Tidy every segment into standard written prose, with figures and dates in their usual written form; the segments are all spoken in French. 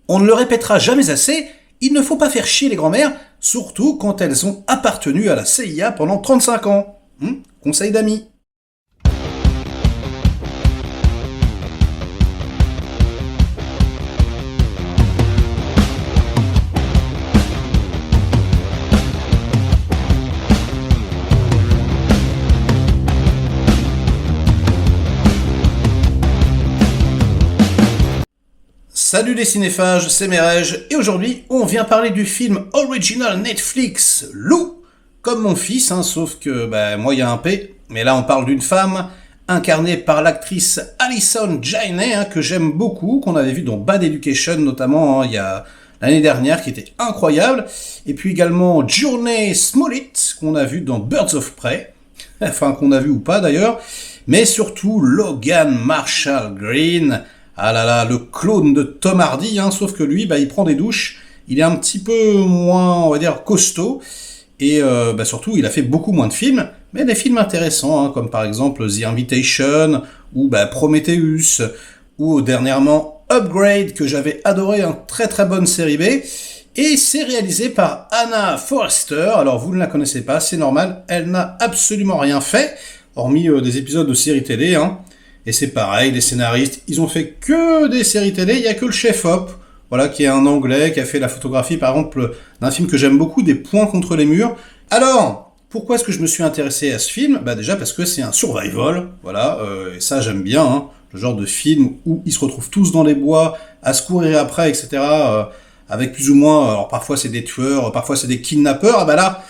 On ne le répétera jamais assez, il ne faut pas faire chier les grand-mères, surtout quand elles ont appartenu à la CIA pendant 35 ans. Conseil d'amis. Salut les cinéphages, c'est Merege, et aujourd'hui on vient parler du film original Netflix, Lou, comme mon fils, sauf que moi il y a un P, mais là on parle d'une femme incarnée par l'actrice Allison Janney, que j'aime beaucoup, qu'on avait vu dans Bad Education notamment il y a l'année dernière, qui était incroyable, et puis également Journey Smollett, qu'on a vu dans Birds of Prey, enfin qu'on a vu ou pas d'ailleurs, mais surtout Logan Marshall Green. Ah là là, le clone de Tom Hardy, sauf que lui, il prend des douches, il est un petit peu moins, on va dire, costaud, et surtout, il a fait beaucoup moins de films, mais des films intéressants, comme par exemple The Invitation, ou Prometheus, ou dernièrement Upgrade, que j'avais adoré, très très bonne série B, et c'est réalisé par Anna Forrester. Alors vous ne la connaissez pas, c'est normal, elle n'a absolument rien fait, hormis des épisodes de séries télé, Et c'est pareil, les scénaristes, ils ont fait que des séries télé, il y a que le chef-op, qui est un Anglais, qui a fait la photographie, par exemple, d'un film que j'aime beaucoup, Des points contre les murs. Alors, pourquoi est-ce que je me suis intéressé à ce film ? Déjà parce que c'est un survival, et ça j'aime bien, le genre de film où ils se retrouvent tous dans les bois, à se courir après, etc., avec plus ou moins, alors parfois c'est des tueurs, parfois c'est des kidnappeurs, là,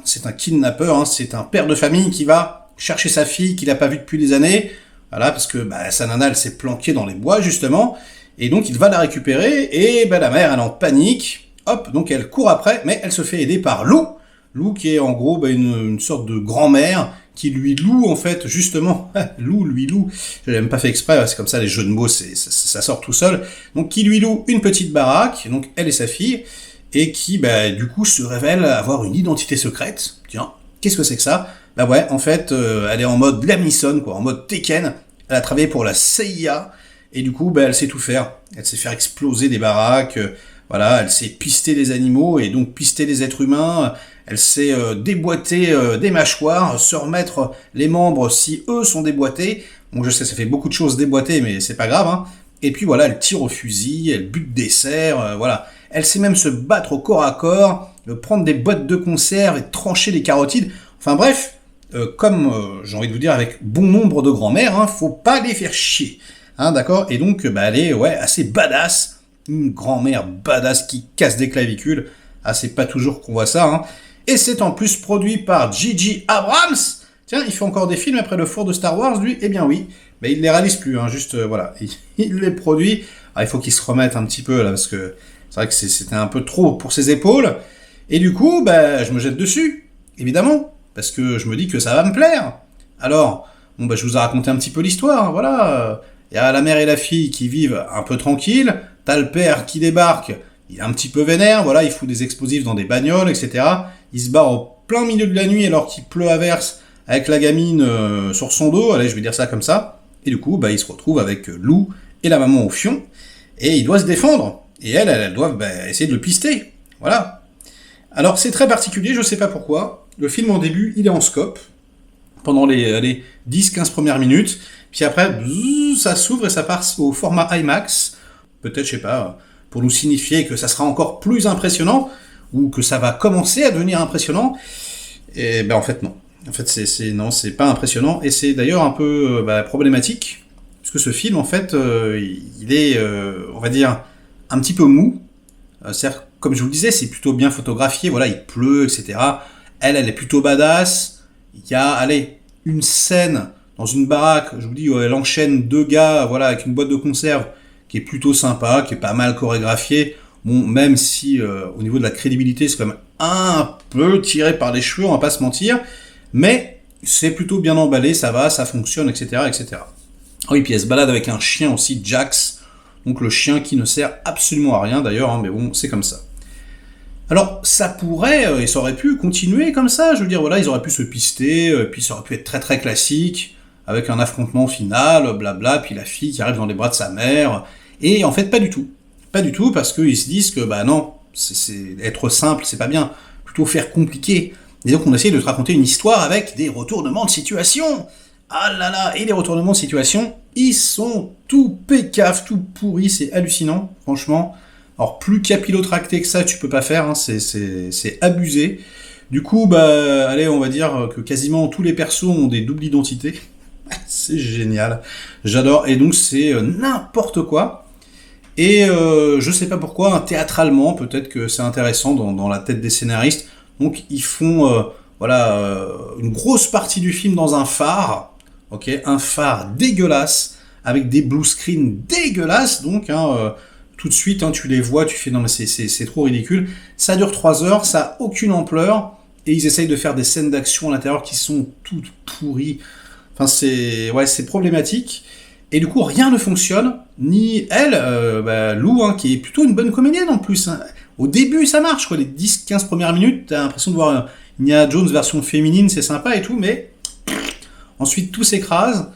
c'est un kidnappeur, c'est un père de famille qui va chercher sa fille qu'il n'a pas vue depuis des années. Voilà, parce que sa nana, elle s'est planquée dans les bois, justement, et donc il va la récupérer, et la mère, elle est en panique, donc elle court après, mais elle se fait aider par Lou, qui est en gros une sorte de grand-mère, qui lui loue, en fait, justement, Lou, je l'ai même pas fait exprès, c'est comme ça, les jeux de mots, ça sort tout seul, donc qui lui loue une petite baraque, donc elle et sa fille, et qui, du coup, se révèle avoir une identité secrète. Tiens, qu'est-ce que c'est que ça ? En fait, elle est en mode Liam Neeson, en mode Tekken. Elle a travaillé pour la CIA, et du coup, elle sait tout faire. Elle sait faire exploser des baraques, elle sait pister des animaux, et donc pister des êtres humains. Elle sait déboîter des mâchoires, se remettre les membres si eux sont déboîtés. Bon, je sais, ça fait beaucoup de choses déboîter, mais c'est pas grave, Et puis elle tire au fusil, elle bute des cerfs, Elle sait même se battre au corps à corps, prendre des boîtes de conserve et trancher des carotides. Enfin bref, comme j'ai envie de vous dire avec bon nombre de grand-mères, faut pas les faire chier, d'accord. Et donc elle est assez badass, une grand-mère badass qui casse des clavicules. C'est pas toujours qu'on voit ça, Et c'est en plus produit par J.J. Abrams. Tiens, il fait encore des films après le four de Star Wars, lui. Eh bien oui, mais il les réalise plus, juste il les produit. Il faut qu'il se remette un petit peu là, parce que c'est vrai que c'était un peu trop pour ses épaules. Et du coup, je me jette dessus, évidemment. Parce que je me dis que ça va me plaire. Alors, je vous ai raconté un petit peu l'histoire, Il y a la mère et la fille qui vivent un peu tranquilles, t'as le père qui débarque, il est un petit peu vénère, il fout des explosifs dans des bagnoles, etc. Il se barre au plein milieu de la nuit alors qu'il pleut à verse, avec la gamine sur son dos, allez, je vais dire ça comme ça. Et du coup, il se retrouve avec Lou et la maman au fion, et il doit se défendre. Et elles doivent essayer de le pister, voilà. Alors c'est très particulier, je sais pas pourquoi. Le film en début, il est en scope, pendant les 10-15 premières minutes, puis après, ça s'ouvre et ça passe au format IMAX, peut-être, je sais pas, pour nous signifier que ça sera encore plus impressionnant, ou que ça va commencer à devenir impressionnant, et en fait non. En fait, c'est pas impressionnant, et c'est d'ailleurs un peu problématique, puisque ce film, en fait, il est, on va dire, un petit peu mou. C'est-à-dire, comme je vous le disais, c'est plutôt bien photographié, il pleut, etc. Elle est plutôt badass. Il y a, une scène dans une baraque, je vous dis, elle enchaîne deux gars, avec une boîte de conserve qui est plutôt sympa, qui est pas mal chorégraphiée. Bon, même si, au niveau de la crédibilité, c'est quand même un peu tiré par les cheveux, on va pas se mentir, mais c'est plutôt bien emballé, ça va, ça fonctionne, etc., etc. Oui, puis elle se balade avec un chien aussi, Jax, donc le chien qui ne sert absolument à rien d'ailleurs, mais bon, c'est comme ça. Alors, ça pourrait, et ça aurait pu continuer comme ça, je veux dire, ils auraient pu se pister, puis ça aurait pu être très très classique, avec un affrontement final, blabla, puis la fille qui arrive dans les bras de sa mère, et en fait, pas du tout. Pas du tout, parce qu'ils se disent que, bah non, être simple, c'est pas bien. Plutôt faire compliqué. Et donc on essaie de te raconter une histoire avec des retournements de situation. Ah là là, et les retournements de situation, ils sont tout pécaf, tout pourris, c'est hallucinant, franchement. Alors plus capillotracté que ça, tu peux pas faire, hein, c'est abusé. Du coup, bah, allez, on va dire que quasiment tous les persos ont des doubles identités. C'est génial, j'adore. Et donc c'est n'importe quoi. Et je sais pas pourquoi, hein, théâtralement, peut-être que c'est intéressant dans la tête des scénaristes. Donc ils font une grosse partie du film dans un phare, ok, un phare dégueulasse avec des blue screens dégueulasses. Donc tout de suite, tu les vois, tu fais non mais c'est trop ridicule. Ça dure 3 heures, ça a aucune ampleur et ils essayent de faire des scènes d'action à l'intérieur qui sont toutes pourries. Enfin c'est problématique. Et du coup, rien ne fonctionne, ni elle, Lou, qui est plutôt une bonne comédienne en plus. Hein. Au début, ça marche, quoi. Les 10-15 premières minutes, t'as l'impression de voir Nia Jones version féminine, c'est sympa et tout, mais ensuite tout s'écrase.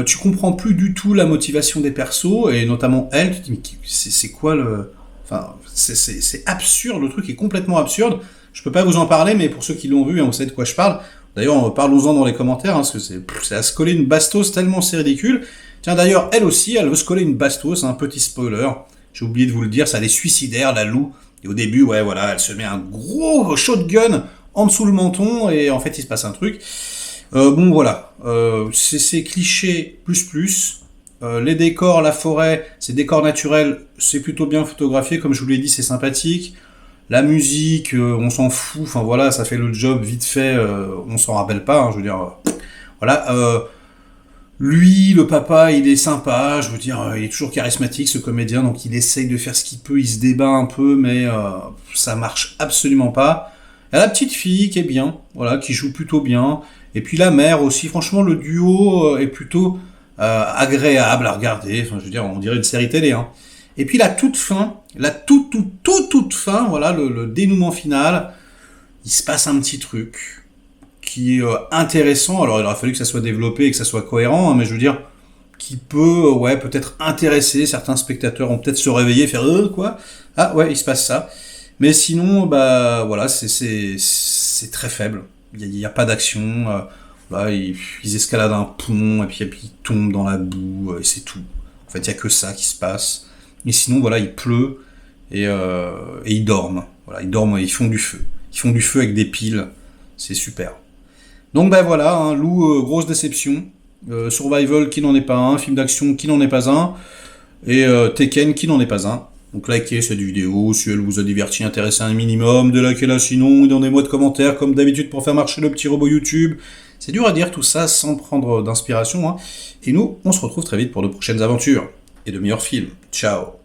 Tu comprends plus du tout la motivation des persos, et notamment elle, tu te dis, mais c'est quoi le... Enfin, c'est absurde, le truc est complètement absurde. Je peux pas vous en parler, mais pour ceux qui l'ont vu, vous savez de quoi je parle. D'ailleurs, parlons-en dans les commentaires, parce que c'est à se coller une bastos tellement c'est ridicule. Tiens, d'ailleurs, elle aussi, elle veut se coller une bastos, un petit spoiler. J'ai oublié de vous le dire, ça est suicidaire, la Lou. Et au début, elle se met un gros shotgun en dessous le menton, et en fait, il se passe un truc. Voilà. C'est cliché plus. Les décors, la forêt, c'est décors naturels, c'est plutôt bien photographié, comme je vous l'ai dit, c'est sympathique. La musique, on s'en fout, enfin voilà, ça fait le job vite fait, on s'en rappelle pas, je veux dire, voilà. Lui, le papa, il est sympa, je veux dire, il est toujours charismatique, ce comédien, donc il essaye de faire ce qu'il peut, il se débat un peu, mais ça marche absolument pas. Il y a la petite fille qui est bien, voilà, qui joue plutôt bien, et puis la mère aussi, franchement, le duo est plutôt agréable à regarder, enfin, je veux dire, on dirait une série télé, hein. Et puis la toute fin, la toute fin, voilà, le dénouement final, il se passe un petit truc qui est intéressant. Alors il aurait fallu que ça soit développé et que ça soit cohérent, hein, mais je veux dire, qui peut, peut-être intéresser certains spectateurs, vont peut-être se réveiller, faire quoi. Ah ouais, il se passe ça. Mais sinon, bah voilà, c'est très faible. Il y a pas d'action. Là, ils escaladent un pont et puis ils tombent dans la boue et c'est tout. En fait, il y a que ça qui se passe. Et sinon, voilà, il pleut et ils dorment. Voilà, ils dorment, ils font du feu. Ils font du feu avec des piles. C'est super. Donc ben voilà, Lou, grosse déception. Survival qui n'en est pas un, film d'action qui n'en est pas un, et Tekken qui n'en est pas un. Donc likez cette vidéo si elle vous a diverti, intéressé un minimum, likez-la sinon, et donnez-moi de commentaires comme d'habitude pour faire marcher le petit robot YouTube. C'est dur à dire tout ça sans prendre d'inspiration, hein. Et nous, on se retrouve très vite pour de prochaines aventures et de meilleurs films. Ciao.